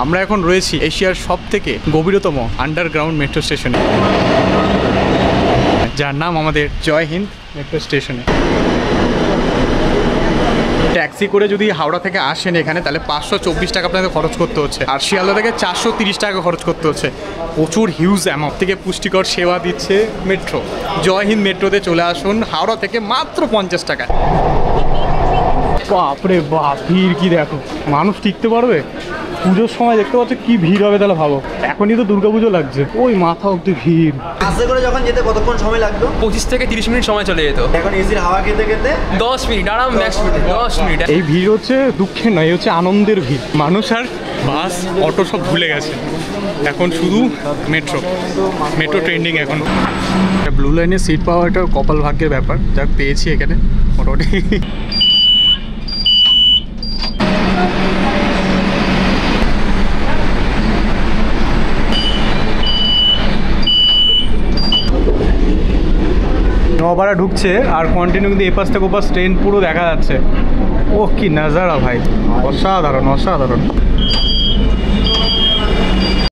আমরা এখন রয়েছি এশিয়ার সবথেকে গভীরতম আন্ডারগ্রাউন্ড মেট্রো স্টেশনে, যার নাম আমাদের জয় হিন্দ মেট্রো স্টেশনে। ট্যাক্সি করে যদি হাওড়া থেকে আসেন এখানে, তাহলে 524 টাকা আপনাদের খরচ করতে হচ্ছে, আর শিয়ালদা থেকে 430 টাকা খরচ করতে হচ্ছে। প্রচুর হিউজ অ্যামাউন্ট থেকে পুষ্টিকর সেবা দিচ্ছে মেট্রো। জয় হিন্দ মেট্রোতে চলে আসুন হাওড়া থেকে মাত্র 50 টাকায়। বাপরে বাপ, ভিড় কি দেখো, মানুষ টিকতে পারবে? পুজোর সময় দেখতে পাচ্ছ কি ভিড় হবে, তাহলে ভাবো এখনই তো দুর্গাপুজো লাগছে, ওই মাথা অব্দি ভিড়। আস্তে করে যখন যেতে কতক্ষণ সময় লাগতো? 25 থেকে 30 মিনিট সময় চলে যেত। এখন এসির হাওয়া খেতে খেতে 10 মিনিট আরাম, ম্যাক্স 10 মিনিট। এই ভিড় হচ্ছে দুঃখের নয়, এই হচ্ছে আনন্দের ভিড়। মানুষ আর বাস অটো সব ভুলে গেছে, এখন শুধু মেট্রো। মেট্রো ট্রেন্ডিং এখন। ব্লু লাইনে সিট পাওয়া একটা কপাল ভাগ্যের ব্যাপার, যা পেয়েছি এখানে মোটামুটি। নবাড়া ঢুকছে আর কন্টিনিউ কিন্তু এপাশ থেকে ওপাশ ট্রেন পুরো দেখা যাচ্ছে। ও কি নাজারা ভাই, অসাধারণ অসাধারণ।